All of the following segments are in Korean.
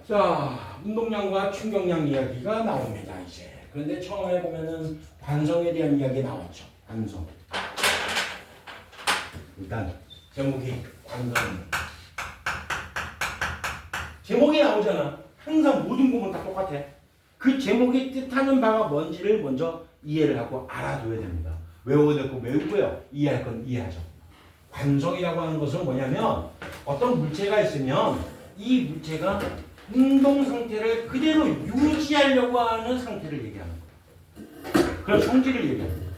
자, 운동량과 충격량 이야기가 나옵니다, 이제. 그런데 처음에 보면은 관성에 대한 이야기 나왔죠. 관성. 일단, 제목이 관성입니다. 제목이 나오잖아. 항상 모든 부분 다 똑같아. 그 제목이 뜻하는 바가 뭔지를 먼저 이해를 하고 알아둬야 됩니다. 외워야 될 거 외우고요. 이해할 건 이해하죠. 관성이라고 하는 것은 뭐냐면 어떤 물체가 있으면 이 물체가 운동 상태를 그대로 유지하려고 하는 상태를 얘기하는 거예요. 그런 성질을 얘기합니다.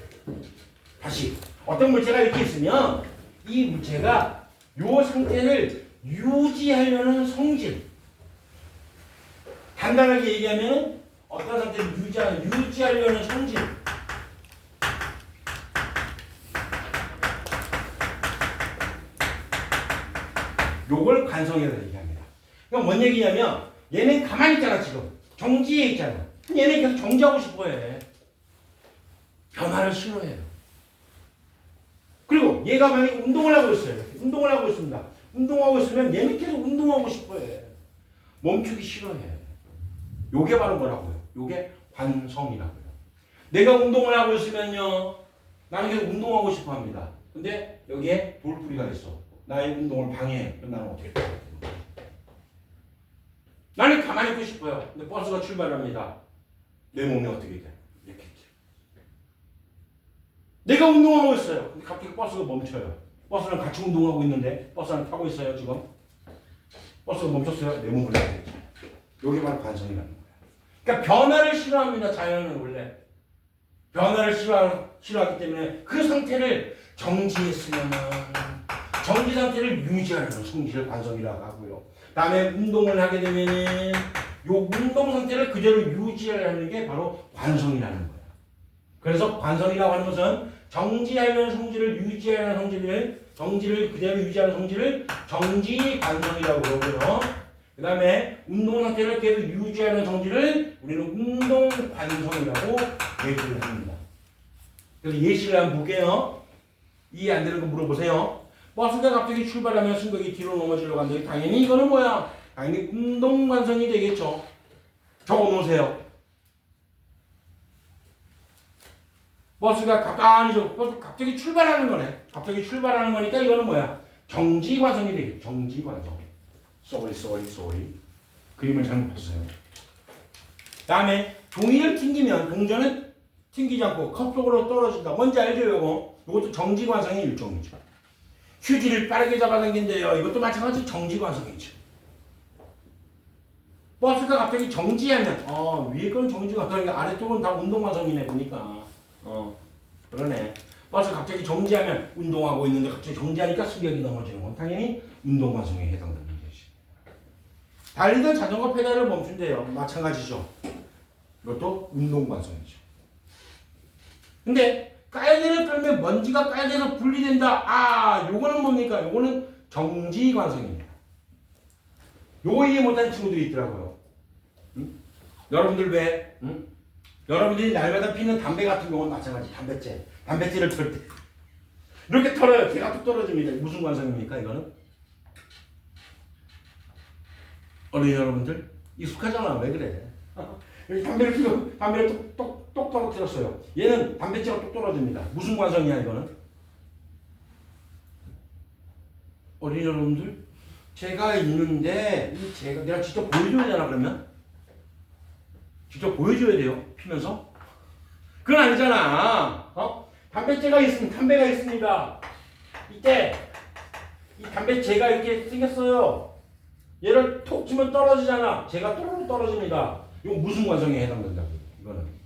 다시 어떤 물체가 이렇게 있으면 이 물체가 이 상태를 유지하려는 성질. 간단하게 얘기하면 어떤 상태를 유지하려는 성질. 요걸 관성이라고 얘기합니다. 그럼 뭔 얘기냐면 얘는 가만히 있잖아 지금. 정지해 있잖아. 얘는 계속 정지하고 싶어해. 변화를 싫어해요. 그리고 얘가 만약에 운동을 하고 있어요. 운동을 하고 있습니다. 운동하고 있으면 얘는 계속 운동하고 싶어해. 멈추기 싫어해. 요게 바로 뭐라고요? 요게 관성이라고요. 내가 운동을 하고 있으면요. 나는 계속 운동하고 싶어 합니다. 근데 여기에 돌뿌리가 있어. 나의 운동을 방해해. 그럼 나는 어떻게 돼요? 나는 가만히 있고 싶어요. 근데 버스가 출발합니다. 내 몸이 어떻게 돼? 이렇게 돼. 내가 운동하고 있어요. 근데 갑자기 버스가 멈춰요. 버스랑 같이 운동하고 있는데 버스랑 타고 있어요 지금. 버스가 멈췄어요. 내 몸을 이렇게 돼. 이게 바로 관성이라는 거예요. 그러니까 변화를 싫어합니다. 자연은 원래. 변화를 싫어하기 때문에 그 상태를 정지했으면 정지 상태를 유지하는 성질을 관성이라고 하고요. 다음에 운동을 하게 되면은 요 운동 상태를 그대로 유지하는 게 바로 관성이라는 거예요. 그래서 관성이라고 하는 것은 정지하려는 성질을 유지하는 성질을 정지를 그대로 유지하는 성질을 정지 관성이라고 그러고요. 그 다음에 운동 상태를 계속 유지하는 성질을 우리는 운동 관성이라고 얘기를 합니다. 그래서 예시를 한번 볼게요. 이해 안 되는 거 물어보세요. 버스가 갑자기 출발하면 승객이 뒤로 넘어지려고 하는데 당연히 이거는 뭐야? 당연히 운동 관성이 되겠죠. 적어 놓으세요. 버스가 갑자기 출발하는 거네. 갑자기 출발하는 거니까 이거는 뭐야? 정지 관성이 되겠죠. 정지 관성. 쏘리. 그림을 잘못 봤어요. 다음에 종이를 튕기면 동전은 튕기지 않고 컵 속으로 떨어진다. 뭔지 알죠, 요거? 이것도 정지 관성의 일종이죠. 휴지를 빠르게 잡아당긴대요. 이것도 마찬가지 정지 관성이죠. 버스가 갑자기 정지하면 위에 거는 정지 관성이니까 아래쪽은 다 운동 관성이네 보니까. 그러네. 버스 갑자기 정지하면 운동하고 있는데 갑자기 정지하니까 승객이 넘어지는 건 당연히 운동 관성에 해당되는 것이죠. 달리던 자전거 페달을 멈춘대요. 마찬가지죠. 이것도 운동 관성이죠. 근데 깔개를 끌면 먼지가 깔개에서 분리된다. 요거는 뭡니까? 요거는 정지 관성입니다. 요거 이해 못하는 친구들이 있더라고요. 응? 여러분들 왜? 응? 여러분들이 날마다 피는 담배 같은 경우는 마찬가지. 담배째를 털 때 이렇게 털어요. 개가 뚝 떨어집니다. 무슨 관성입니까? 이거는? 어린이 여러분들 익숙하잖아. 왜 그래? 담배를 피고 담배를 똑 떨어뜨렸어요. 얘는 담배째가 똑 떨어집니다. 무슨 관성이야 이거는? 어린이 여러분들 제가 있는데 내가 직접 보여줘야 되나 그러면? 직접 보여줘야 돼요. 피면서? 그건 아니잖아. 담배가 있습니다. 이때 이 담배째가 이렇게 생겼어요. 얘를 톡 치면 떨어지잖아. 제가 또르르 떨어집니다. 이거 무슨 관성에 해당된다고? 이거는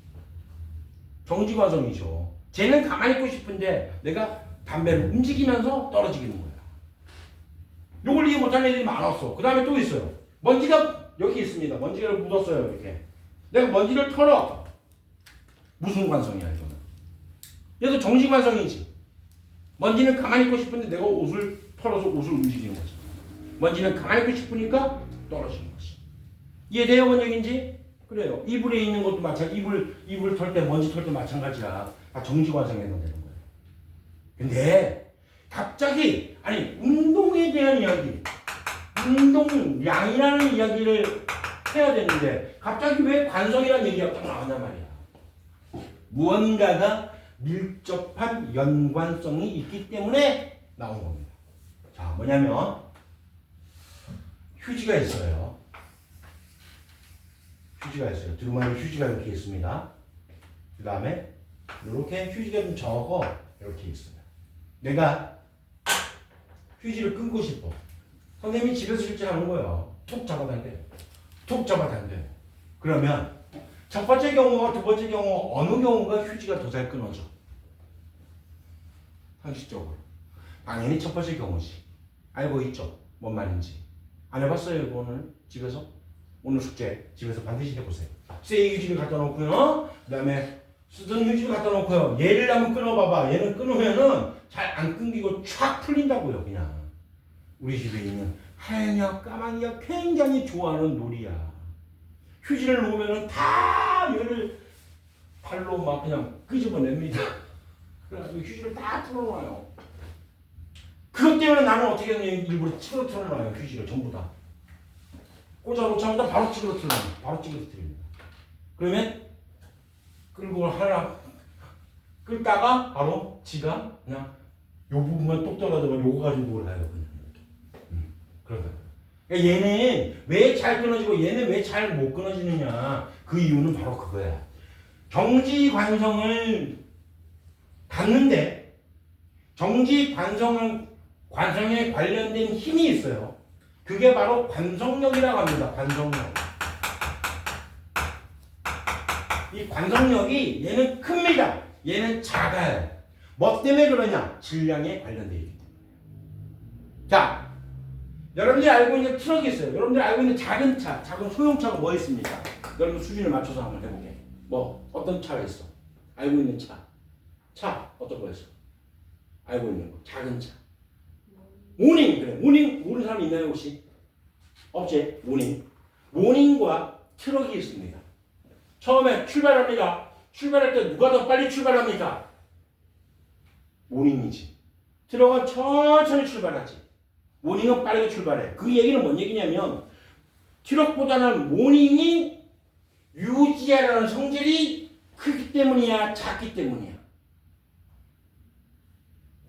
정지 관성이죠. 쟤는 가만히 있고 싶은데 내가 담배를 움직이면서 떨어지는 거야. 이걸 이해 못하는 애들이 많았어. 그 다음에 또 있어요. 먼지가 여기 있습니다. 먼지가 묻었어요. 이렇게. 내가 먼지를 털어. 무슨 관성이야 이거는? 얘도 정지 관성이지. 먼지는 가만히 있고 싶은데 내가 옷을 털어서 옷을 움직이는 거지. 먼지는 가만히 있고 싶으니까 떨어지는 거지. 이해돼요? 뭔 얘기인지? 그래요. 이불에 있는 것도 마찬가지. 이불 털 때 먼지 털 때 마찬가지야. 다 정지 관성에 해당되는 거예요. 근데 갑자기 운동에 대한 이야기, 운동량이라는 이야기를 해야 되는데 갑자기 왜 관성이라는 얘기가 딱 나왔단 말이야. 무언가가 밀접한 연관성이 있기 때문에 나온 겁니다. 자, 뭐냐면 휴지가 있어요. 휴지가 있어요. 두루마리 휴지가 이렇게 있습니다. 그 다음에 이렇게 휴지가 좀 적어 이렇게 있어요. 내가 휴지를 끊고 싶어. 선생님이 집에서 실제 하는 거예요. 툭 잡아도 안 돼. 툭 잡아도 안 돼. 그러면 첫 번째 경우와 두 번째 경우 어느 경우가 휴지가 더 잘 끊어져? 상식적으로. 당연히 첫 번째 경우지. 알고 있죠? 뭔 말인지. 안 해봤어요, 이거 오늘 집에서? 오늘 숙제 집에서 반드시 해보세요. 쇠 휴지를 갖다 놓고요. 그 다음에 쓰던 휴지를 갖다 놓고요. 얘를 한번 끊어봐봐. 얘는 끊으면은 잘 안 끊기고 촥 풀린다고요, 그냥. 우리 집에 있는 하얀이와 까만이가 굉장히 좋아하는 놀이야. 휴지를 놓으면은 다 얘를 발로 막 그냥 끄집어냅니다. 그래가지고 휴지를 다 풀어놔요. 그것 때문에 나는 어떻게 하냐, 일부러 찌그러뜨려놔요. 휴지를 전부 다. 꽂아놓자마자 바로 찌그러뜨려요. 바로 찌그러뜨립니다. 그러면 끌고 하나 끌다가 바로 지가 그냥 요 부분만 똑 떨어져서 요거 가지고 가요. 그냥 이렇게. 그러다. 그러니까 얘는 왜 잘 끊어지고 얘는 왜 잘 못 끊어지느냐. 그 이유는 바로 그거야. 정지관성을 닫는데 정지관성에 관련된 힘이 있어요. 그게 바로 관성력이라고 합니다. 관성력. 이 관성력이 얘는 큽니다. 얘는 작아요. 뭐 때문에 그러냐? 질량에 관련되어 있기 때문에. 자, 여러분들이 알고 있는 트럭이 있어요. 여러분들이 알고 있는 작은 차, 작은 소형차가 뭐 있습니까? 여러분 수준을 맞춰서 한번 해보게. 뭐 어떤 차가 있어? 알고 있는 차. 차 어떤 거였어? 알고 있는 거. 작은 차. 모닝. 그래. 모닝 모르는 사람 있나요 혹시? 없지. 모닝과 트럭이 있습니다. 처음에 출발합니다. 출발할 때 누가 더 빨리 출발합니까? 모닝이지. 트럭은 천천히 출발하지. 모닝은 빠르게 출발해. 그 얘기는 뭔 얘기냐면 트럭보다는 모닝이 유지하라는 성질이 크기 때문이야, 작기 때문이야.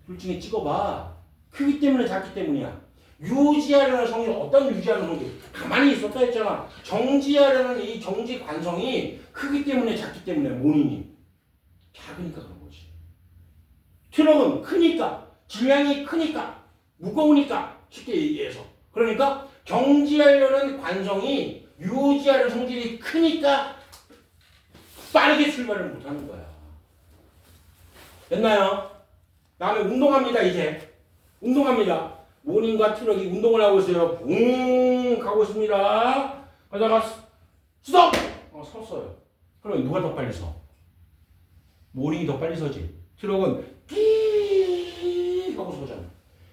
둘 중에 찍어봐. 크기 때문에, 작기 때문이야. 유지하려는 성질, 어떤 유지하는 성질? 가만히 있었다 했잖아. 정지하려는 이 정지 관성이 크기 때문에, 작기 때문에, 모닝이. 작으니까 그런 거지. 트럭은 크니까, 질량이 크니까, 무거우니까, 쉽게 얘기해서. 그러니까 정지하려는 관성이 유지하려는 성질이 크니까 빠르게 출발을 못하는 거야. 됐나요? 다음에 운동합니다. 이제 운동합니다. 모닝과 트럭이 운동을 하고 있어요. 붕 가고 있습니다. 하다가 스톱! 섰어요. 그러면 누가 더 빨리 서? 모닝이 더 빨리 서지. 트럭은 끼 하고 서잖아.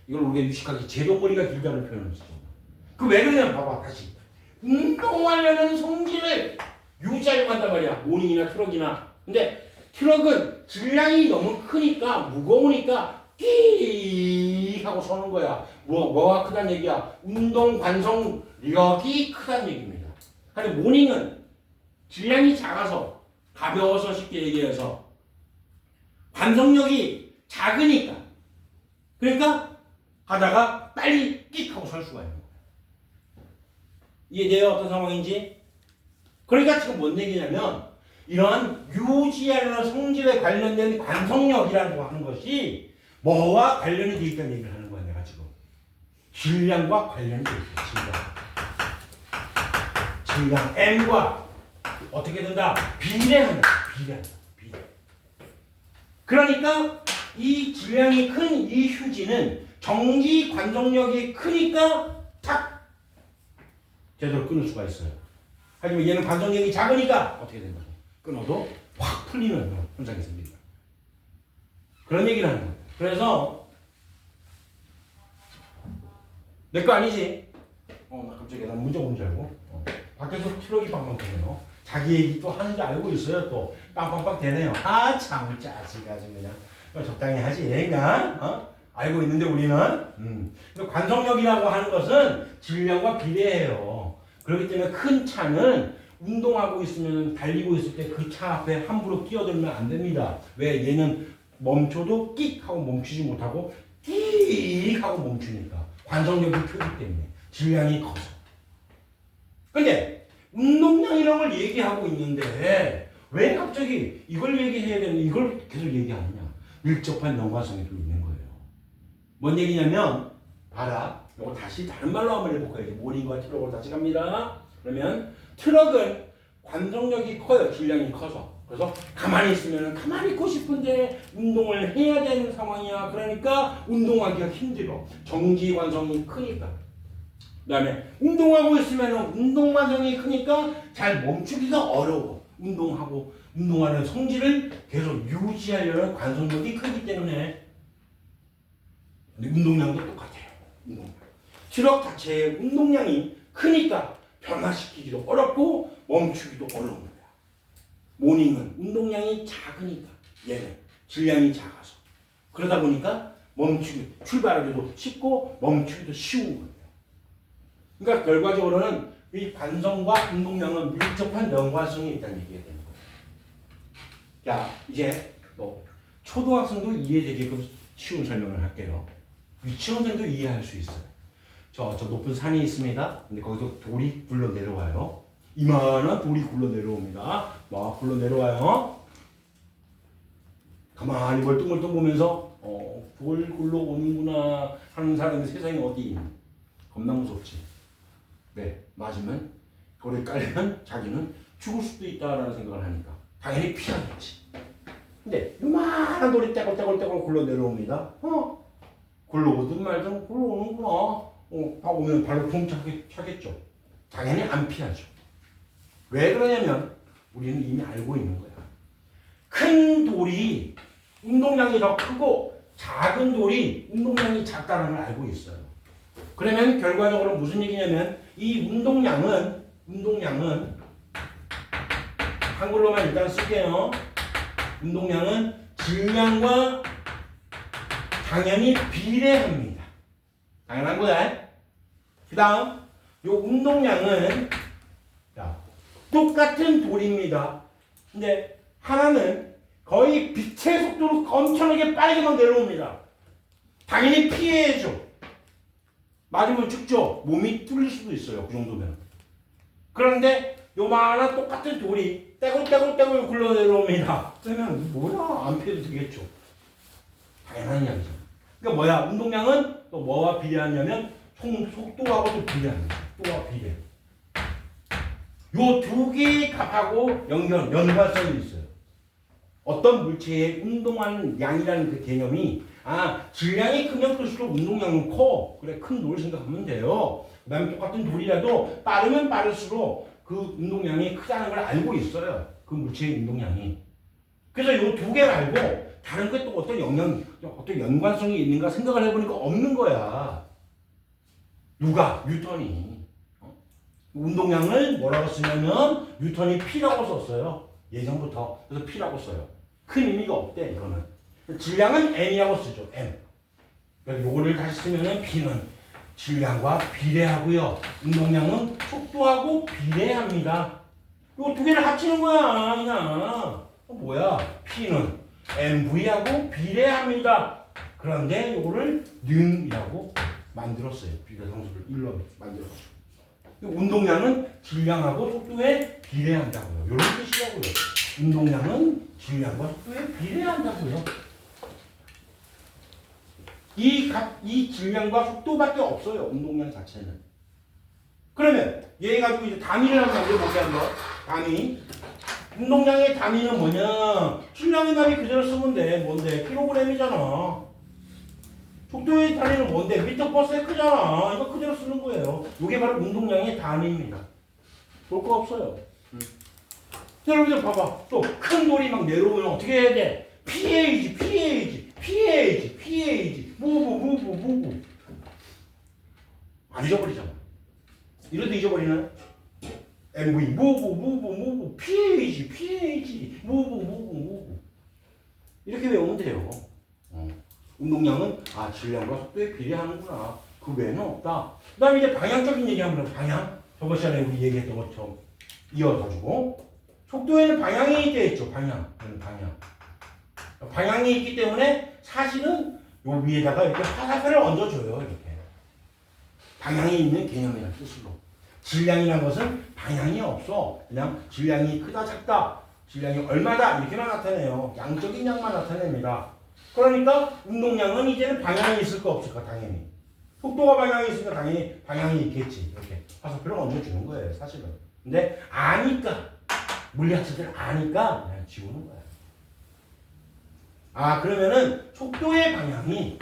이걸 우리가 유식하게 제동거리가 길다는 표현을 쓰죠. 그 왜 그러냐 봐봐 다시. 운동하려는 성질을 유지하려고 한단 말이야. 모닝이나 트럭이나. 근데 트럭은 질량이 너무 크니까 무거우니까 끼 하고 서는 거야. 뭐가 크다는 얘기야? 운동 관성력이 크다는 얘기입니다. 근데 모닝은 질량이 작아서 가벼워서 쉽게 얘기해서 관성력이 작으니까 그러니까 가다가 빨리 끽 하고 설 수가 있는 거야. 이해돼요? 어떤 상황인지? 그러니까 지금 뭔 얘기냐면 이러한 유지하려는 성질에 관련된 관성력이라고 하는 것이 뭐와 관련이 되어 있다는 얘기를 하는 거야. 내가 지금 질량과 관련이 되어 있다. 질량 M과 어떻게 된다? 비례한다. 비례. 그러니까 이 질량이 큰 이 휴지는 정지 관성력이 크니까 탁 제대로 끊을 수가 있어요. 하지만 얘는 관성력이 작으니까 어떻게 된다? 끊어도 확 풀리는 현상이 생깁니다. 그런 얘기를 하는 거예요. 그래서 내 거 아니지? 나 갑자기 난 문자 온 줄 알고 밖에서 트럭이 빵빵 되네요. 자기 얘기 또 하는 줄 알고 있어요. 또 빵빵빵 되네요. 아 참 짜증 아주 그냥 적당히 하지 얘가 알고 있는데 우리는 관성력이라고 하는 것은 질량과 비례해요. 그렇기 때문에 큰 차는 운동하고 있으면 달리고 있을 때 그 차 앞에 함부로 끼어들면 안 됩니다. 왜? 얘는 멈춰도 끽 하고 멈추지 못하고 끽 하고 멈추니까 관성력이 크기 때문에 질량이 커서. 근데 운동량이라는 걸 얘기하고 있는데 왜 갑자기 이걸 얘기해야 되는 이걸 계속 얘기하느냐? 밀접한 연관성이 또 있는 거예요. 뭔 얘기냐면 봐라. 이거 다시 다른 말로 한번 해볼까요? 모닝과 트럭으로 다시 갑니다. 그러면 트럭은 관성력이 커요. 질량이 커서. 그래서 가만히 있으면 가만히 있고 싶은데 운동을 해야 되는 상황이야. 그러니까 운동하기가 힘들어. 정지 관성이 크니까. 그 다음에 운동하고 있으면 운동 관성이 크니까 잘 멈추기가 어려워. 운동하는 성질을 계속 유지하려는 관성력이 크기 때문에. 근데 운동량도 똑같아요. 운동량. 트럭 자체의 운동량이 크니까 변화시키기도 어렵고 멈추기도 어려운 거야. 모닝은 운동량이 작으니까 얘는 질량이 작아서 그러다 보니까 출발하기도 쉽고 멈추기도 쉬운 거예요. 그러니까 결과적으로는 이 관성과 운동량은 밀접한 연관성이 있다는 얘기가 되는 거예요. 자, 이제 초등학생도 이해되게끔 쉬운 설명을 할게요. 유치원생도 이해할 수 있어요. 저 높은 산이 있습니다. 근데 거기서 돌이 굴러 내려와요. 이만한 돌이 굴러 내려옵니다. 막 굴러 내려와요. 가만히 멀뚱멀뚱 보면서 돌 굴러 오는구나 하는 사람이 세상에 어디 있니? 겁나 무섭지. 네, 맞으면 돌에 깔리면 자기는 죽을 수도 있다라는 생각을 하니까 당연히 피하겠지. 근데 요만한 돌이 떼굴떼굴 굴러 내려옵니다. 굴러오든 말든 굴러오는구나. 오면 발로 쿵 차겠죠. 당연히 안 피하죠. 왜 그러냐면 우리는 이미 알고 있는 거야. 큰 돌이 운동량이 더 크고 작은 돌이 운동량이 작다는 걸 알고 있어요. 그러면 결과적으로 무슨 얘기냐면 이 운동량은 한글로만 일단 쓸게요. 운동량은 질량과 당연히 비례합니다. 당연한 거야. 그 다음 요 운동량은 똑같은 돌입니다. 근데 하나는 거의 빛의 속도로 엄청나게 빠르게 막 내려옵니다. 당연히 피해야죠. 맞으면 죽죠. 몸이 뚫릴 수도 있어요. 그 정도면. 그런데 요만한 똑같은 돌이 떼굴떼굴 굴러 내려옵니다. 그러면 뭐야? 안 피해도 되겠죠. 당연한 이야기죠. 그러니까 뭐야? 운동량은 또 뭐와 비례하냐면 속도하고도 비례합니다. 속도와 비례. 요 두 개의 값하고 연관성이 있어요. 어떤 물체의 운동하는 양이라는 그 개념이 질량이 크면 클수록 운동량은 커. 그래, 큰 돌을 생각하면 돼요. 그 다음에 똑같은 돌이라도 빠르면 빠를수록 그 운동량이 크다는 걸 알고 있어요. 그 물체의 운동량이. 그래서 요 두 개 말고 다른 게 또 어떤 연관성이 있는가 생각을 해보니까 없는 거야. 누가? 뉴턴이. 운동량을 뭐라고 쓰냐면 뉴턴이 P라고 썼어요. 예전부터. 그래서 P라고 써요. 큰 의미가 없대, 이거는. 질량은 M이라고 쓰죠. M. 그러니까 요거를 다시 쓰면은 P는 질량과 비례하고요. 운동량은 속도하고 비례합니다. 요 두 개를 합치는 거야, 그냥. 뭐야? P는 MV하고 비례합니다. 그런데 요거를 능이라고 만들었어요. 비례성수를 일로 만들었어요. 운동량은 질량하고 속도에 비례한다고요. 이런 뜻이라고요. 운동량은 질량과 속도에 비례한다고요. 이 질량과 속도밖에 없어요. 운동량 자체는. 그러면 얘 가지고 이제 단위를 한번 만들어볼게요. 단위. 운동량의 단위는 뭐냐? 질량의 단위 그대로 쓰면 돼. 뭔데? 킬로그램이잖아. 속도의 단위는 뭔데? 미터 퍼 세크잖아. 이거 그대로 쓰는 거예요. 이게 바로 운동량의 단위입니다. 볼 거 없어요. 여러분들 봐봐. 또 큰 돌이 막 내려오면 어떻게 해야 돼? PAG. 무브. 안 잊어버리잖아. 이래도 잊어버리나요? MV, 무브. PAG. 무브. 이렇게 외우면 돼요. 운동량은 질량과 속도에 비례하는구나. 그 외에는 없다. 그 다음에 이제 방향적인 얘기 한번 해요. 방향. 저번 시간에 우리 얘기했던 것처럼 이어가지고 속도에는 방향이 되어 있죠. 방향. 방향이 있기 때문에 사실은 요 위에다가 이렇게 화살표를 얹어줘요. 이렇게. 방향이 있는 개념이라는 뜻으로. 질량이라는 것은 방향이 없어. 그냥 질량이 크다 작다, 질량이 얼마다 이렇게만 나타내요. 양적인 양만 나타냅니다. 그러니까 운동량은 이제는 방향이 있을까 없을까 당연히. 속도가 방향이 있으니까 당연히 방향이 있겠지. 이렇게 화살표를 얹어주는 거예요. 사실은. 근데 아니까 물리학자들 아니까 그냥 지우는 거야. 아 그러면은 속도의 방향이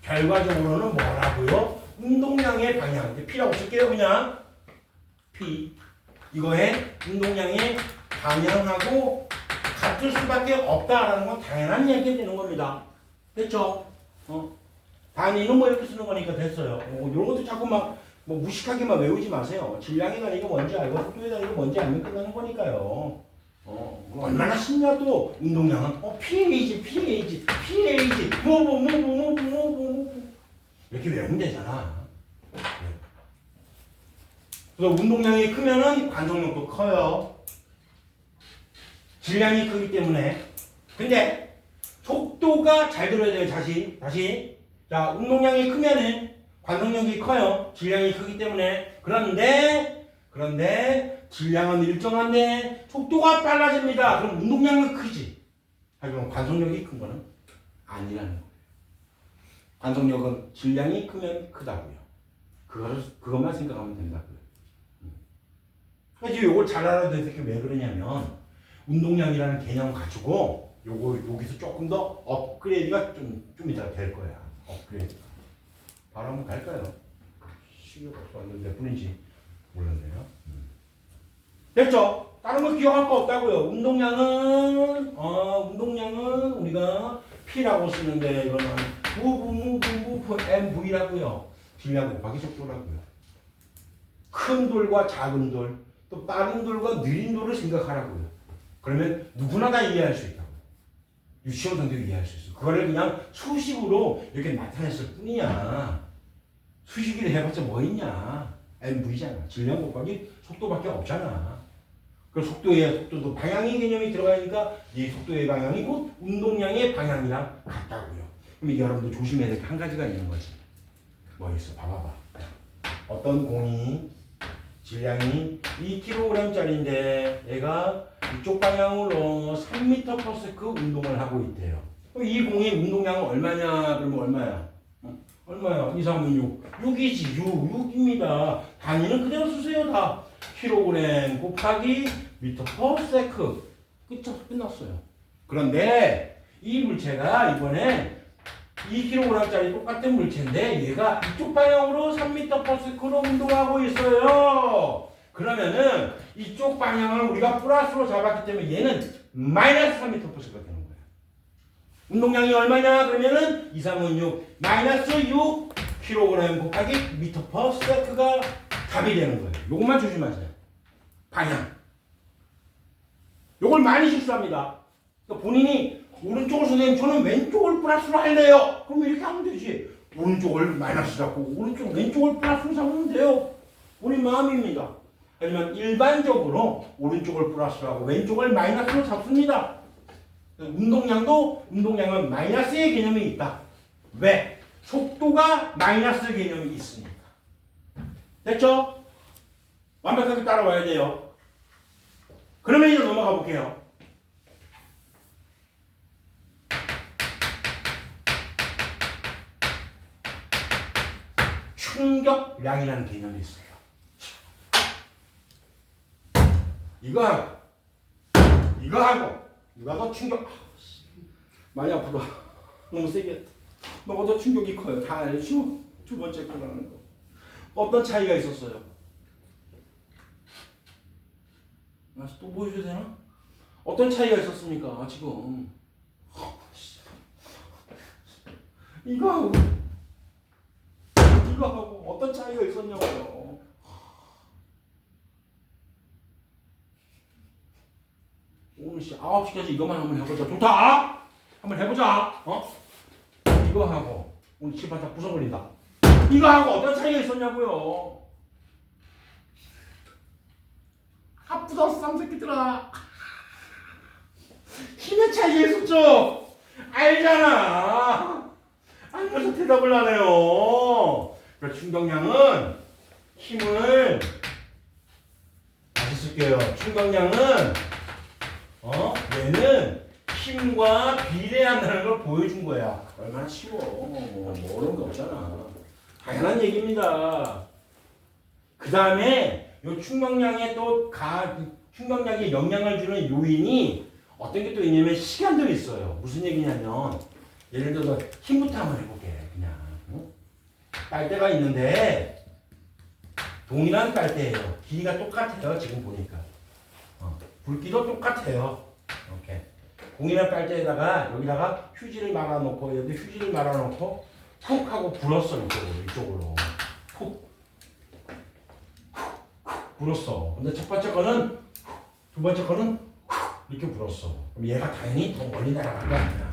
결과적으로는 뭐라고요? 운동량의 방향. 이제 P라고 쓸게요. 그냥 P. 이거의 운동량의 방향하고 같을 수밖에 없다라는 건 당연한 얘기가 되는 겁니다. 됐죠? 단위는 뭐 이렇게 쓰는 거니까 됐어요. 이런 것도 자꾸 막 뭐 무식하게만 외우지 마세요. 질량의 단위가 뭔지 알고 속도의 단위가 뭔지 알면 끝나는 거니까요. 얼마나 쉽냐 또 운동량은 PAG 이렇게 외우면 되잖아. 그래서 운동량이 크면은 관성력도 커요. 질량이 크기 때문에. 근데 속도가 잘 들어야 돼요. 다시. 자, 운동량이 크면은 관성력이 커요. 질량이 크기 때문에. 그런데 질량은 일정한데 속도가 빨라집니다. 그럼 운동량은 크지. 하지만 관성력이 큰 거는 아니라는 거예요. 관성력은 질량이 크면 크다고요. 그것만 생각하면 된다고요. 그래서 이걸 잘 알아야 돼. 왜 그러냐면 운동량이라는 개념을 가지고 여기서 조금 더 업그레이드가 좀 이따 될 거야. 업그레이드. 바로 한번 갈까요? 시계가 없었는데 몇 분인지 몰랐네요. 됐죠? 다른 거 기억할 거 없다고요. 운동량은 우리가 P라고 쓰는데 이거는 MV라고요. 질량 곱하기 속도라고요. 큰 돌과 작은 돌, 또 빠른 돌과 느린 돌을 생각하라고요. 그러면 누구나 다 이해할 수 있다고요. 유치원생도 이해할 수 있어. 그거를 그냥 수식으로 이렇게 나타냈을 뿐이야. 수식을 해봤자 뭐 있냐. MV잖아. 질량 곱하기 속도밖에 없잖아. 그 속도도 방향의 개념이 들어가니까 이 속도의 방향이 곧 운동량의 방향이랑 같다고요. 그럼 여러분도 조심해야 될 게 한 가지가 있는 거지. 뭐 있어? 봐봐봐. 어떤 공이 질량이 2kg짜리인데 얘가 이쪽 방향으로 3m/s 운동을 하고 있대요. 이 공의 운동량은 얼마냐? 그러면 얼마야? 얼마야? 2, 3은 6. 6이지. 6입니다. 단위는 그대로 쓰세요. 다. 킬로그램 곱하기 미터/s. 그쵸? 끝났어요. 그런데 이 물체가 이번에 2kg짜리 똑같은 물체인데 얘가 이쪽 방향으로 3m/s로 운동하고 있어요. 그러면은 이쪽 방향을 우리가 플러스로 잡았기 때문에 얘는 마이너스 3m/s가 되는 거예요. 운동량이 얼마냐? 그러면은 2, 3은 6 마이너스 6kg 곱하기 m/s가 답이 되는 거예요. 요것만 조심하세요. 방향. 요걸 많이 실수합니다. 그러니까 본인이 오른쪽을 선생님 저는 왼쪽을 플러스로 할래요. 그럼 이렇게 하면 되지. 오른쪽을 마이너스 잡고 왼쪽을 플러스로 잡으면 돼요. 본인 마음입니다. 하지만 일반적으로 오른쪽을 플러스로 하고 왼쪽을 마이너스로 잡습니다. 운동량은 마이너스의 개념이 있다. 왜? 속도가 마이너스 개념이 있으니까. 됐죠? 완벽하게 따라와야 돼요. 그러면 이제 넘어가 볼게요. 충격량이라는 개념이 있어요. 이거 하고 누가 더 충격 많이 아프다. 너무 세게 너가 더 충격이 커요. 다 알죠? 두 번째 거라는 거. 어떤 차이가 있었어요? 또 보여줘야 되나? 어떤 차이가 있었습니까? 지금 이거 하고 어떤 차이가 있었냐고요. 오늘 9시까지 이것만 한번 해보자. 좋다. 한번 해보자. 이거 하고 오늘 집안 다 부숴버린다. 이거하고 어떤 차이가 있었냐고요. 아프다 쌍새끼들아. 힘의 차이가 있었죠. 알잖아. 알면서 대답을 안 해요. 그러니까 충격량은 힘을 다시 쓸게요. 충격량은 얘는 힘과 비례한다는 걸 보여준 거야. 얼마나 쉬워. 뭐 어려운 게 없잖아. 당연한 얘기입니다. 그 다음에 요 충격량에 충격량에 영향을 주는 요인이 어떤 게 또 있냐면 시간도 있어요. 무슨 얘기냐면 예를 들어서 힘부터 한번 해볼게. 그냥 빨대가 있는데 동일한 빨대예요. 길이가 똑같아요. 지금 보니까 굵기도 똑같아요. 이렇게 동일한 빨대에다가 여기다가 휴지를 말아놓고 여기 휴지를 말아놓고 푹 하고 불었어. 이쪽으로 푹 불었어. 근데 첫 번째 거는 두 번째 거는 이렇게 불었어. 그럼 얘가 당연히 더 멀리 날아간 거 아니야.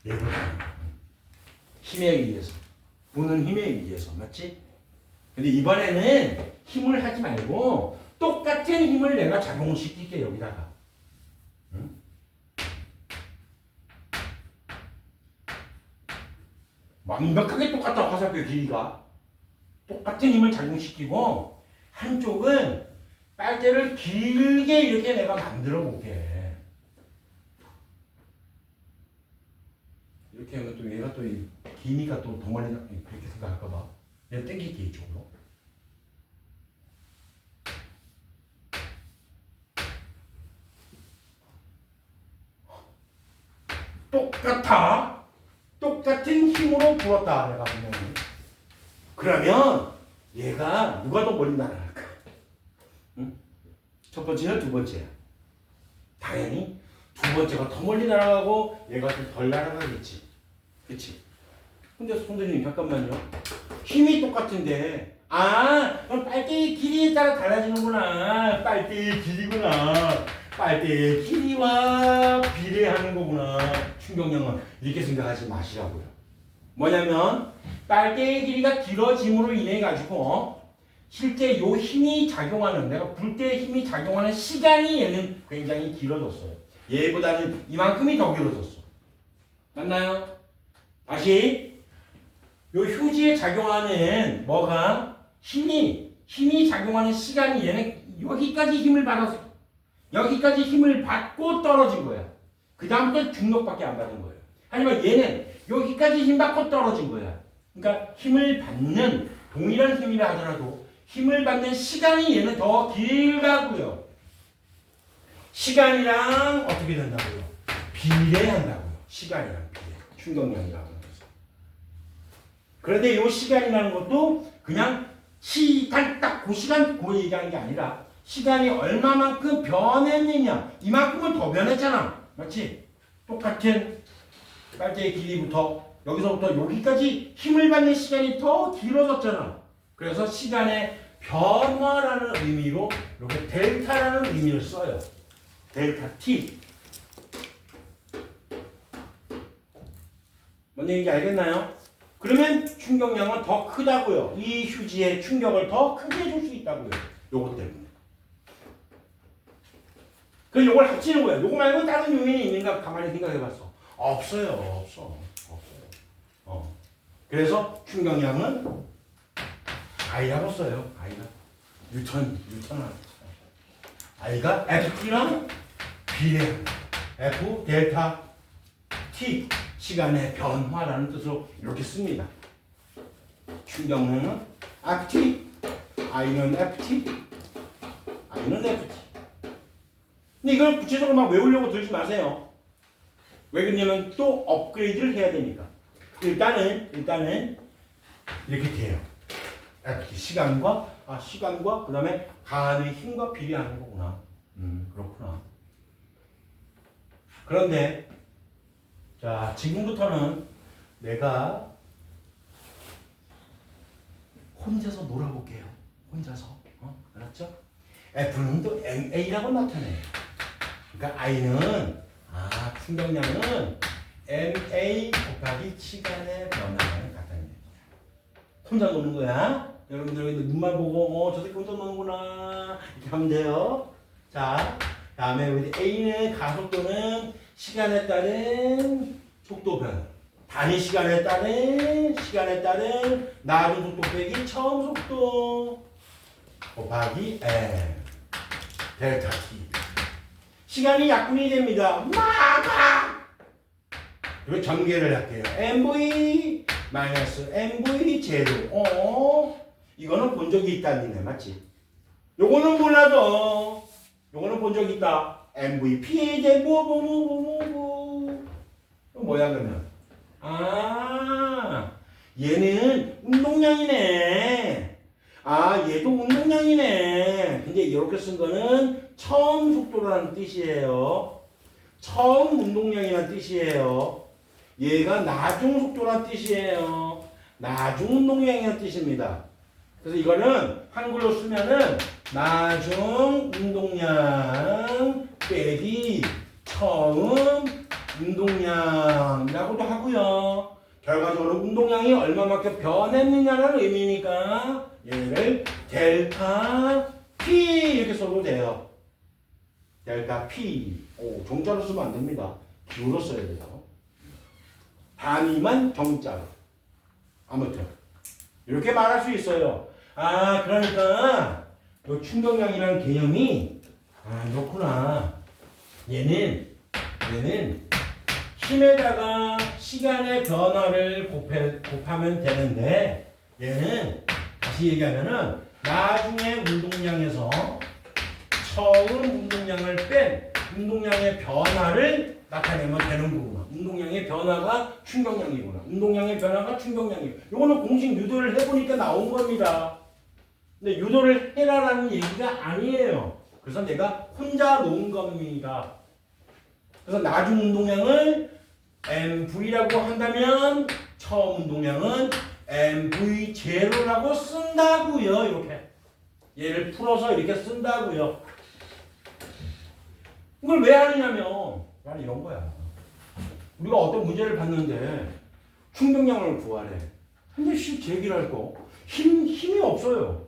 얘보다 힘에 의해서 부는 힘에 의해서 맞지? 근데 이번에는 힘을 하지 말고 똑같은 힘을 내가 작용을 시킬게 여기다가. 응? 완벽하게 똑같다. 화살표 길이가 똑같은 힘을 작용시키고 한쪽은 빨대를 길게 이렇게 내가 만들어 볼게. 이렇게 하면 또 얘가 또 기니까 또 더 멀리 그렇게 생각할까 봐. 내가 땡길게 이쪽으로. 똑같아. 똑같은 힘으로 불었다. 내가 분명히. 그러면 얘가 누가 더 멀리 날아갈까? 응? 첫 번째야, 두 번째야. 당연히 두 번째가 더 멀리 날아가고 얘가 좀 덜 날아가겠지. 그치? 근데 선생님 잠깐만요. 힘이 똑같은데 그럼 빨대의 길이에 따라 달라지는구나. 빨대의 길이구나. 빨대의 길이와 비례하는 거구나. 충격량은 이렇게 생각하지 마시라고요. 뭐냐면 빨대의 길이가 길어짐으로 인해 가지고 실제 요 힘이 작용하는 내가 불 때 힘이 작용하는 시간이 얘는 굉장히 길어졌어요. 얘보다는 이만큼이 더 길어졌어. 맞나요? 다시 요 휴지에 작용하는 뭐가 힘이 작용하는 시간이 얘는 여기까지 힘을 받았어. 여기까지 힘을 받고 떨어진 거야. 그 다음부터 중력밖에 안 받은 거예요. 하지만 얘는 여기까지 힘 받고 떨어진 거야. 그러니까 힘을 받는 동일한 힘이라 하더라도 힘을 받는 시간이 얘는 더 길다고요. 시간이랑 어떻게 된다고요? 비례한다고요. 시간이랑 비례. 충격량이라고 하는 거죠. 그런데 이 시간이라는 것도 그냥 시간 딱 그 시간 그 얘기하는 게 아니라 시간이 얼마만큼 변했느냐. 이만큼은 더 변했잖아. 맞지? 똑같은 빨대의 길이부터 여기서부터 여기까지 힘을 받는 시간이 더 길어졌잖아. 그래서 시간의 변화라는 의미로 이렇게 델타라는 의미를 써요. 델타 T. 뭔 얘기인지 알겠나요? 그러면 충격량은 더 크다고요. 이 휴지의 충격을 더 크게 줄 수 있다고요. 요것 때문에. 그래서 요걸 합치는 거예요. 요거 말고 다른 요인이 있는가 가만히 생각해봤어. 없어요. 없어요. 그래서 충격량은 I라고 써요. I가. 뉴턴. I가 FT랑 비례합니다. F 델타 T 시간의 변화라는 뜻으로 이렇게 씁니다. 충격량은 FT, I는 FT. 근데 이걸 구체적으로 막 외우려고 들지 마세요. 왜 그러냐면 또 업그레이드를 해야 되니까. 일단은 이렇게 돼요. FT 시간과 그 다음에 가한의 힘과 비례하는 거구나. 그렇구나. 그런데 자 지금부터는 내가 혼자서 놀아볼게요. 혼자서. 알았죠? F는 또 A라고 나타내요. 그러니까 I는 충격량은 MA 곱하기 시간의 변화를 갖다 냅니다. 혼자 노는 거야. 여러분들 눈만 보고 저 새끼 혼자 노는구나 이렇게 하면 돼요. 자, 다음에 우리 A는 가속도는 시간에 따른 속도 변화. 단위 시간에 따른 나중 속도 빼기 처음 속도 곱하기 M 델타 T. 시간이 약분이 됩니다. 마가 이거 전개를 할게요. MV 마이너스 MV 제로. 이거는 본 적이 있다는 얘기네, 맞지? 요거는 몰라도 요거는 본 적이 있다. MVP 제 뭐야 그러면? 얘는 운동량이네. 얘도 운동량이네. 근데 이렇게 쓴 거는 처음 속도라는 뜻이에요. 처음 운동량이라는 뜻이에요. 얘가 나중 속도라는 뜻이에요. 나중 운동량이라는 뜻입니다. 그래서 이거는 한글로 쓰면은 나중 운동량 빼기 처음 운동량이라고도 하고요. 결과적으로 운동량이 얼마만큼 변했느냐는 의미니까 얘를 델타 P 이렇게 써도 돼요. 델타 P. 정자로 쓰면 안 됩니다. 기호로 써야 돼요. 단위만 정자로. 아무튼 이렇게 말할 수 있어요. 그러니까 이 충격량이라는 개념이 이렇구나. 얘는 힘에다가 시간의 변화를 곱하면 되는데 얘는 다시 얘기하면은 나중에 운동량에서 처음 운동량을 뺀 운동량의 변화를 나타내면 되는 거구나. 운동량의 변화가 충격량이구나. 운동량의 변화가 충격량이고. 이거는 공식 유도를 해보니까 나온 겁니다. 근데 유도를 해라라는 얘기가 아니에요. 그래서 내가 혼자 놓은 겁니다. 그래서 나중 운동량을 MV라고 한다면 처음 운동량은 MV 제로라고 쓴다고요. 이렇게 얘를 풀어서 이렇게 쓴다고요. 이걸 왜 하느냐면 나는 이런 거야. 우리가 어떤 문제를 봤는데 충격량을 구하래. 근데 제기를 할 거 힘이 없어요.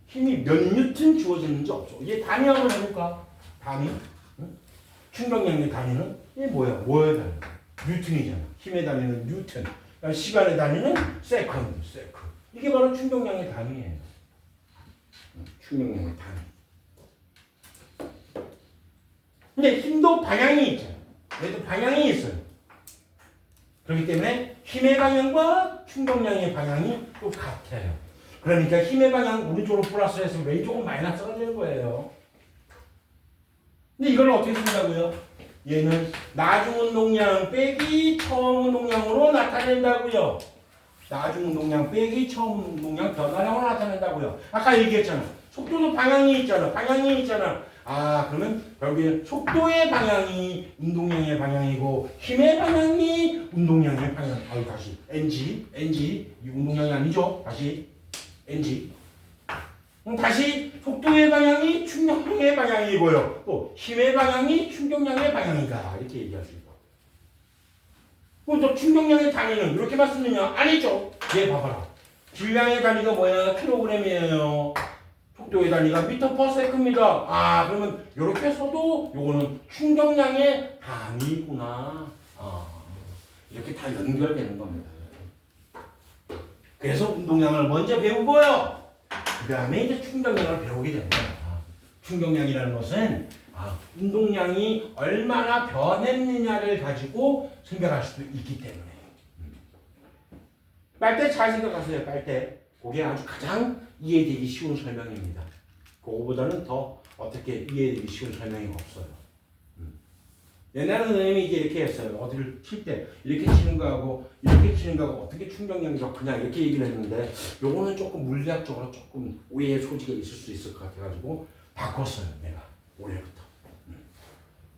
힘이 몇 뉴턴 주어졌는지 없어. 얘 단위 한번 해볼까? 단위? 응? 충격량의 단위는 이게 뭐의 단위? 뉴턴이잖아. 힘의 단위는 뉴턴. 시간의 단위는 세컨드. 이게 바로 충격량의 단위예요. 충격량의 단위. 근데 힘도 방향이 있잖아. 얘도 방향이 있어요. 그렇기 때문에 힘의 방향과 충격량의 방향이 똑같아요. 그러니까 힘의 방향 오른쪽으로 플러스해서 왼쪽은 마이너스가 되는 거예요. 근데 이걸 어떻게 쓴다고요? 얘는 나중 운동량 빼기 처음 운동량으로 나타낸다고요. 나중 운동량 빼기 처음 운동량 변화량으로 나타낸다고요. 아까 얘기했잖아. 속도도 방향이 있잖아. 그러면 결국에 속도의 방향이 운동량의 방향이고 힘의 방향이 운동량의 방향. 다시 NG 이 운동량이 아니죠. 다시 NG. 다시 속도의 방향이 충격량의 방향이고요. 또 힘의 방향이 충격량의 방향이다. 이렇게 얘기할 수 있고. 그럼 또 충격량의 단위는 이렇게만 쓰느냐? 아니죠. 얘 봐봐라. 질량의 단위가 뭐야? 킬로그램이에요. 속도의 단위가 미터 퍼 세컨드입니다. 그러면 이렇게 써도 요거는 충격량의 단위구나. 이렇게 다 연결되는 겁니다. 그래서 운동량을 먼저 배우고요. 그 다음에 이제 충격량을 배우게 되는 거야. 충격량이라는 것은 운동량이 얼마나 변했느냐를 가지고 생각할 수도 있기 때문에. 빨대 잘 생각하세요. 빨대. 그게 아주 가장 이해되기 쉬운 설명입니다. 그거보다는 더 어떻게 이해되기 쉬운 설명이 없어요. 옛날에 선생님이 이제 이렇게 했어요. 어디를 칠 때 이렇게 치는 거하고 이렇게 치는 거하고 어떻게 충격량이 좋냐 이렇게 얘기를 했는데 요거는 조금 물리학적으로 조금 오해의 소지가 있을 수 있을 것 같아가지고 바꿨어요. 내가 올해부터.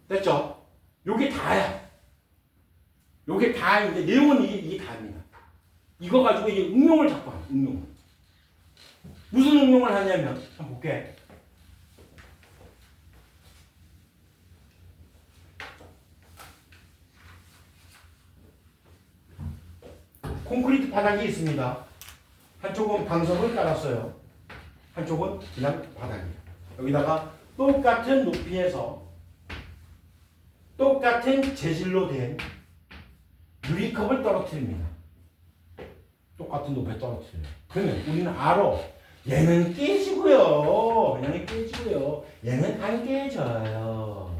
됐죠? 요게 다야. 요게 다인데 내용은 이게 다입니다. 이거 가지고 이제 응용을 자꾸 하는 응용. 무슨 응용을 하냐면 한번 볼게. 콘크리트 바닥이 있습니다. 한쪽은 방석을 깔았어요. 한쪽은 그냥 바닥이에요. 여기다가 똑같은 높이에서 똑같은 재질로 된 유리컵을 떨어뜨립니다. 똑같은 높이에 떨어뜨려요. 그러면 우리는 알아. 얘는 깨지고요. 얘는 깨지고요. 얘는 안 깨져요.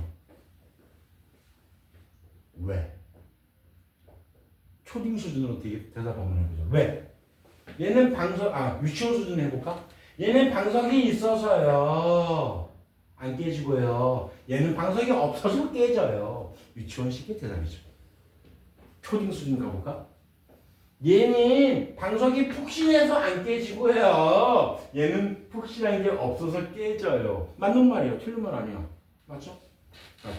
왜? 초딩 수준으로 대답 한번 해보죠. 왜? 얘는 유치원 수준 해볼까? 얘는 방석이 있어서요. 안 깨지고요. 얘는 방석이 없어서 깨져요. 유치원식의 대답이죠. 초딩 수준 가볼까? 얘는 방석이 푹신해서 안 깨지고요. 얘는 푹신한 게 없어서 깨져요. 맞는 말이에요. 틀린 말 아니야. 맞죠?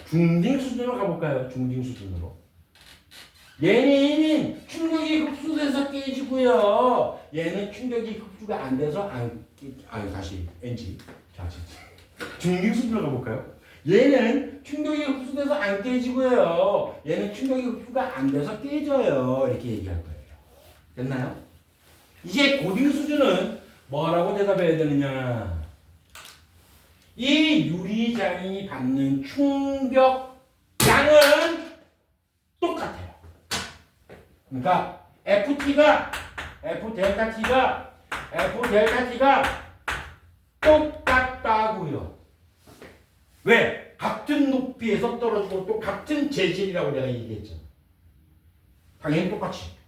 중딩 수준으로 가볼까요? 중딩 수준으로. 얘는 충격이 흡수돼서 깨지고요. 얘는 충격이 흡수가 안 돼서 다시 NG. 자, 중딩 수준으로 가볼까요? 얘는 충격이 흡수돼서 안 깨지고요. 얘는 충격이 흡수가 안 돼서 깨져요. 이렇게 얘기할 거예요. 됐나요? 이제 고딩 수준은 뭐라고 대답해야 되느냐? 이 유리장이 받는 충격량은 똑같아요. 그러니까 F 델타 T가 똑같다고요. 왜? 같은 높이에서 떨어지고 또 같은 재질이라고 내가 얘기했죠. 당연히 똑같이.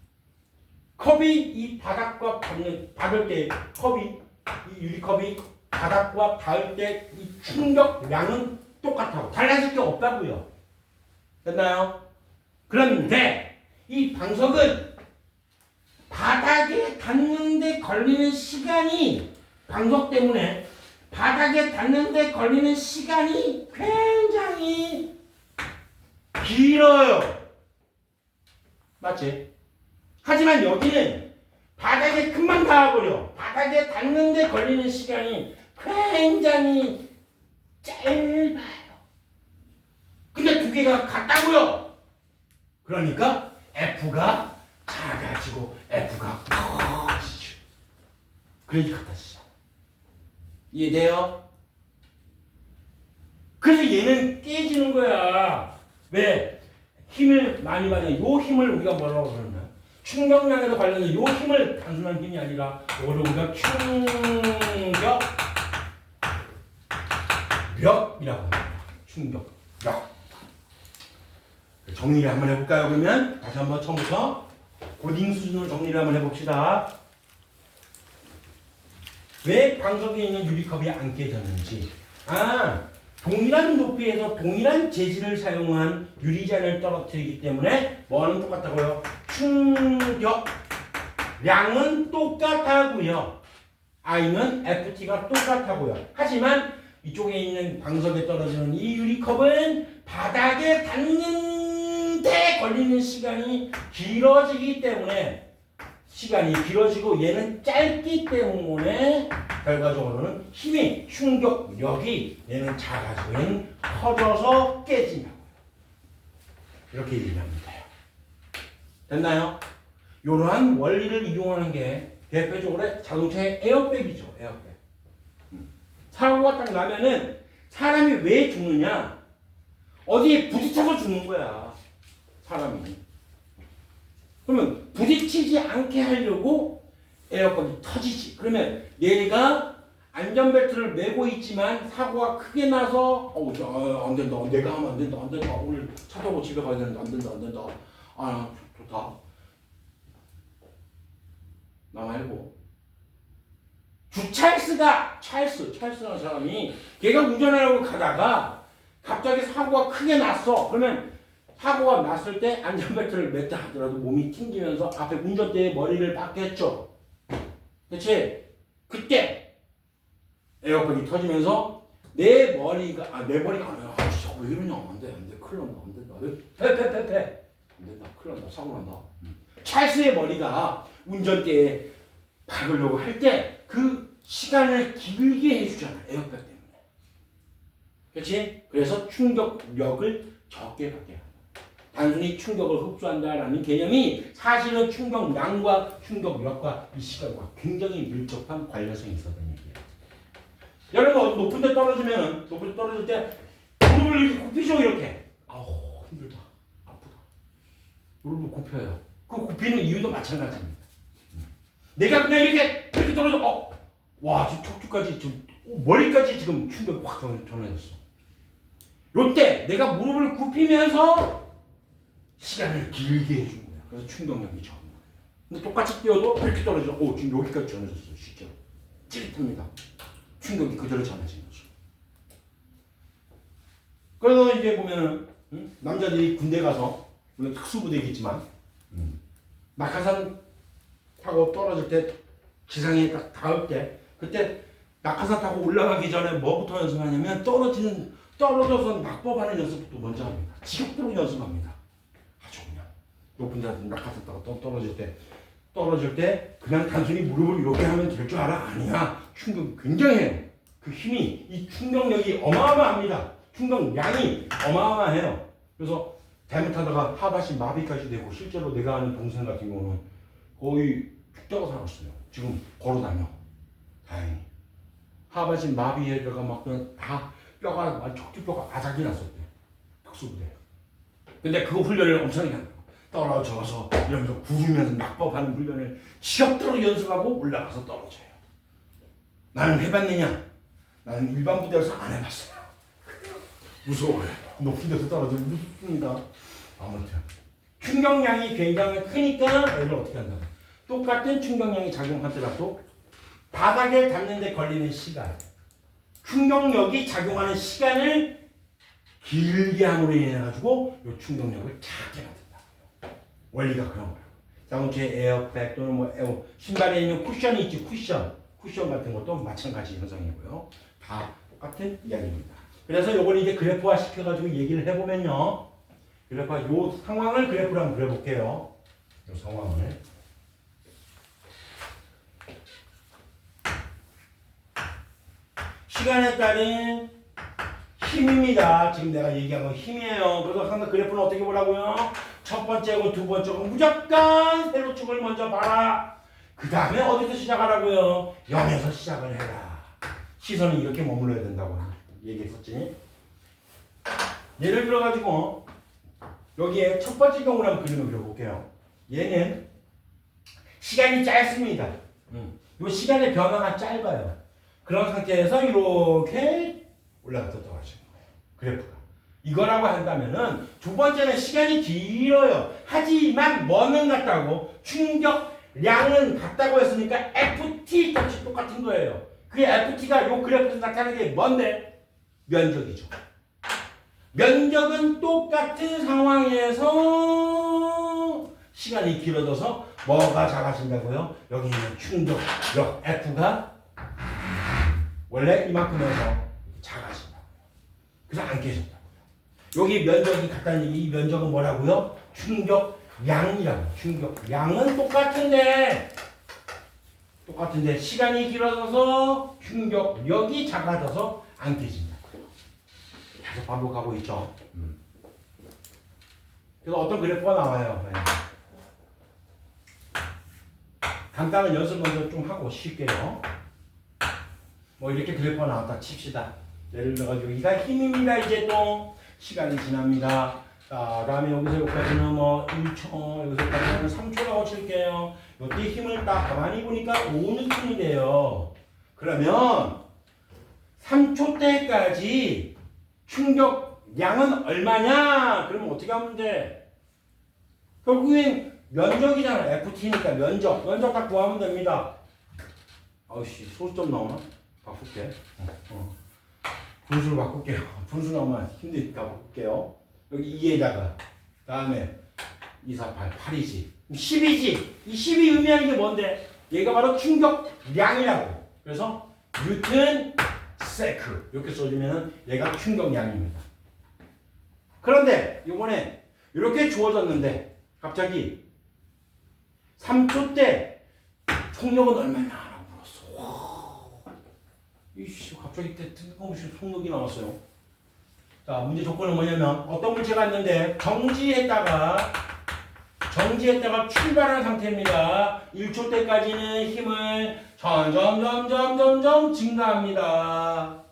컵이 이 바닥과 닿을 때 이 유리컵이 바닥과 닿을 때 이 충격량은 똑같다고. 달라질 게 없다고요. 됐나요? 그런데 이 방석은 바닥에 닿는데 걸리는 시간이 방석 때문에 바닥에 닿는데 걸리는 시간이 굉장히 길어요. 맞지? 하지만 여기는 바닥에 금방 닿아버려. 바닥에 닿는데 걸리는 시간이 굉장히 짧아요. 근데 두 개가 같다고요. 그러니까 F가 작아지고 F가 커지죠. 그러니까 같아지죠. 이해돼요? 그래서 얘는 깨지는 거야. 왜? 힘을 많이 받는 요 힘을 우리가 뭐라고 그러냐? 충격량에도 관련된 요 힘을 단순한 힘이 아니라 이거를 우리가 충격력이라고 합니다. 충격력. 정리를 한번 해볼까요? 그러면 다시 한번 처음부터 고딩 수준으로 정리를 한번 해봅시다. 왜 방석에 있는 유리컵이 안 깨졌는지. 동일한 높이에서 동일한 재질을 사용한 유리잔을 떨어뜨리기 때문에 뭐는 똑같다고요? 충격량은 똑같다고요. I는 FT가 똑같다고요. 하지만 이쪽에 있는 방석에 떨어지는 이 유리컵은 바닥에 닿는데 걸리는 시간이 길어지기 때문에 시간이 길어지고 얘는 짧기 때문에 결과적으로는 힘이 충격력이 얘는 작아지고 얘는 커져서 깨진다고요. 이렇게 얘기하면 돼요. 됐나요? 이러한 원리를 이용하는 게 대표적으로 자동차의 에어백이죠. 에어백. 사고가 딱 나면은 사람이 왜 죽느냐? 어디에 부딪혀서 죽는 거야. 사람이. 그러면 부딪히지 않게 하려고 에어백이 터지지. 그러면 얘가 안전벨트를 메고 있지만 사고가 크게 나서 안 된다. 내가 하면 안 된다. 오늘 차 타고 집에 가야 되는데 안 된다. 좋다. 나 말고 찰스라는 사람이 걔가 운전하려고 가다가 갑자기 사고가 크게 났어. 그러면 사고가 났을 때 안전벨트를 맸다 하더라도 몸이 튕기면서 앞에 운전대에 머리를 박겠죠. 그치? 그때 에어백이 터지면서 내 머리가 아니라 진짜 왜 이러냐. 안 돼. 큰일 난다. 안 된다. 패. 안 된다. 큰일 난다. 사고 난다. 찰스의 머리가 운전대에 박으려고 할 때 그 시간을 길게 해주잖아. 에어백 때문에. 그치? 그래서 충격력을 적게 받게 한다. 단순히 충격을 흡수한다라는 개념이 사실은 충격량과 충격력과 이 시간과 굉장히 밀접한 관련성이 있었던 얘기예요. 여러분 높은 데 떨어질 때 무릎을 이렇게 굽히죠. 이렇게. 아우 힘들다. 아프다. 무릎을 굽혀요. 그 굽히는 이유도 마찬가지입니다. 내가 그냥 이렇게 떨어져 와 지금 척추까지 지금 머리까지 지금 충격이 확 전해졌어. 요때 내가 무릎을 굽히면서 시간을 길게 해주는 거야. 그래서 충격력이 적은 거예요. 근데 똑같이 뛰어도 이렇게 떨어져. 지금 여기까지 전해졌어요. 실제로. 찌릿합니다. 충격이 그대로 전해진 거죠. 그래서 이제 보면은 남자들이 군대 가서 물론 특수부대겠지만 낙하산 타고 떨어질 때 지상에 딱 닿을 때 그때 낙하산 타고 올라가기 전에 뭐부터 연습하냐면 떨어져서 낙법하는 연습부터 먼저 합니다. 지겹도록 연습합니다. 아주 그냥 높은 데 낙하산 타고 떨어질 때 그냥 단순히 무릎을 이렇게 하면 될 줄 알아? 아니야. 충격이 굉장해요. 그 힘이 이 충격력이 어마어마합니다. 충격량이 어마어마해요. 그래서 잘못하다가 하반신 마비까지 되고 실제로 내가 아는 동생 같은 경우는 거의 죽다가 살았어요. 지금 걸어다녀. 다행히. 하반신 마비에다가 막 그냥 다 뼈가 척추뼈가 아작이 났었대. 특수부대. 근데 그 훈련을 엄청나게 한다고. 떨어져서 이러면서 구르면서 낙법하는 훈련을 지겹도록 연습하고 올라가서 떨어져요. 나는 해봤느냐? 나는 일반 부대에서 안 해봤어요. 무서워요. 높은 데서 떨어지면 무섭습니다. 아무튼 충격량이 굉장히 크니까 얘를 어떻게 한다? 똑같은 충격량이 작용하더라도 바닥에 닿는 데 걸리는 시간, 충격력이 작용하는 시간을 길게 함으로 인해 가지고 이 충격력을 작게 만든다. 원리가 그런 거예요. 자동차 에어백 또는 신발에 있는 쿠션이 있지, 쿠션 같은 것도 마찬가지 현상이고요. 다 똑같은 이야기입니다. 그래서 요걸 이제 그래프화 시켜가지고 얘기를 해보면요. 그래프화 요 상황을 그래프로 한번 그려볼게요. 요 상황을. 시간에 따른 힘입니다. 지금 내가 얘기한 건 힘이에요. 그래서 항상 그래프는 어떻게 보라고요? 첫 번째고 두 번째고 무조건 세로축을 먼저 봐라. 그 다음에 어디서 시작하라고요? 0에서 시작을 해라. 시선은 이렇게 머물러야 된다고 얘기했었지. 예를 들어가지고 여기에 첫 번째 경우를 한번 그림을 그려볼게요. 얘는 시간이 짧습니다. 이 시간의 변화가 짧아요. 그런 상태에서 이렇게 올라가서 떨어지는 거예요. 그래프가. 이거라고 한다면은 두 번째는 시간이 길어요. 하지만 뭐는 같다고? 충격량은 같다고 했으니까 FT 값이 똑같은 거예요. 그 FT가 요 그래프에서 나타나는 게 뭔데? 면적이죠. 면적은 똑같은 상황에서 시간이 길어져서 뭐가 작아진다고요? 여기 있는 충격력 F가 원래 이만큼에서 작아진다고요. 그래서 안 깨진다고요. 여기 면적이 같다는 얘기, 이 면적은 뭐라고요? 충격량이라고. 충격량은 똑같은데 시간이 길어져서 충격력이 작아져서 안 깨진다고요. 계속 반복하고 있죠. 그래서 어떤 그래프가 나와요. 네. 간단한 연습 먼저 좀 하고 쉴게요. 뭐 이렇게 그래프가 나왔다 칩시다. 예를 들어가지고 여기가 힘입니다. 이제 또 시간이 지납니다. 자, 다음에 여기서 여기까지는 뭐 1초, 여기서 여기까지는 3초라고 칠게요. 이때 힘을 딱 가만히 보니까 5N이 돼요. 그러면 3초 때까지 충격량은 얼마냐? 그러면 어떻게 하면 돼? 결국엔 면적이잖아. FT니까 면적 딱 구하면 됩니다. 아우씨, 소수점 나오나? 바꿀게. 분수로 바꿀게요. 분수 나오면 힘드니까 바꿀게요. 여기 2에다가 다음에 2, 4, 8, 8이지. 10이지. 이 10이 의미하는 게 뭔데? 얘가 바로 충격량이라고. 그래서 뉴턴 세크 이렇게 써주면 얘가 충격량입니다. 그런데 이번에 이렇게 주어졌는데 갑자기 3초 때 속력은 얼마냐? 이씨 갑자기 뜬금없이 속력이 나왔어요. 자 자, 문제 조건은 뭐냐면 어떤 물체가 있는데 정지했다가 출발한 상태입니다. 1초 때까지는 힘을 점점 증가합니다.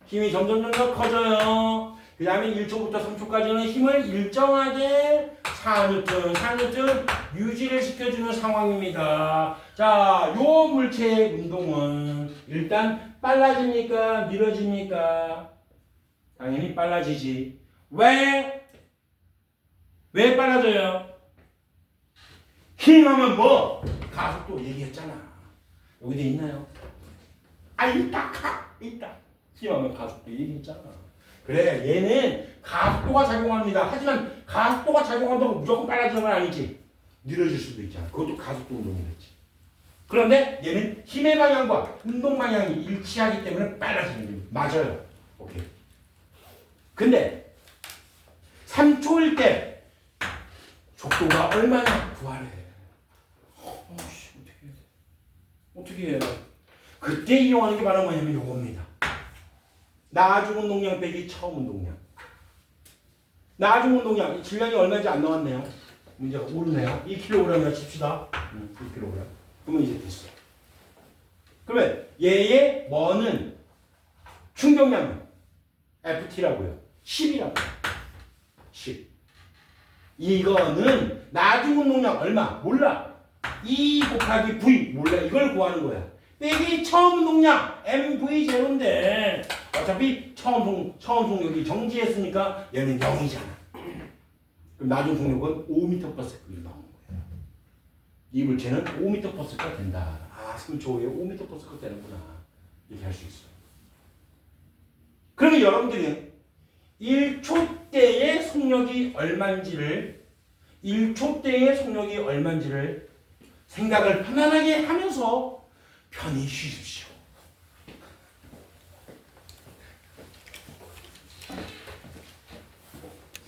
힘이 점점 커져요. 그 다음에 1초부터 3초까지는 힘을 일정하게 4N 유지를 시켜주는 상황입니다. 자, 요 물체의 운동은 일단 빨라집니까? 느려집니까? 당연히 빨라지지. 왜 빨라져요? 힘하면 뭐? 가속도 얘기했잖아. 여기도 있나요? 아, 있다. 힘하면 가속도 얘기했잖아. 그래, 얘는 가속도가 작용합니다. 하지만 가속도가 작용한다고 무조건 빨라지는 건 아니지. 느려질 수도 있잖아. 그것도 가속도 운동이겠지. 그런데 얘는 힘의 방향과 운동 방향이 일치하기 때문에 빨라지는 겁니다. 맞아요. 오케이. 근데 3초일 때 속도가 얼마나 부활해? 어떻게 해요? 그때 이용하는 게 바로 뭐냐면 요겁니다. 나중 운동량 빼기 처음 운동량. 나중 운동량 질량이 얼마인지 안 나왔네요. 문제가 오르네요. 2kg이라 칩시다. 2kg. 그러면 이제 됐어. 그러면 얘의 뭐는 충격량 FT라고요. 10이라고요. 10. 이거는 나중 운동량 얼마? 몰라. 2 곱하기 V 몰라. 이걸 구하는 거야. 빼기 처음 운동량 MV0인데 어차피 처음 속력이 정지했으니까 얘는 0이잖아. 그럼 나중 속력은 5m/s가 나오는 거예요. 이 물체는 5m/s가 된다. 아, 3초 후에 5m/s가 되는구나. 이렇게 할 수 있어. 그러면 여러분들이 1초 때의 속력이 얼마인지를 생각을 편안하게 하면서 편히 쉬십시오.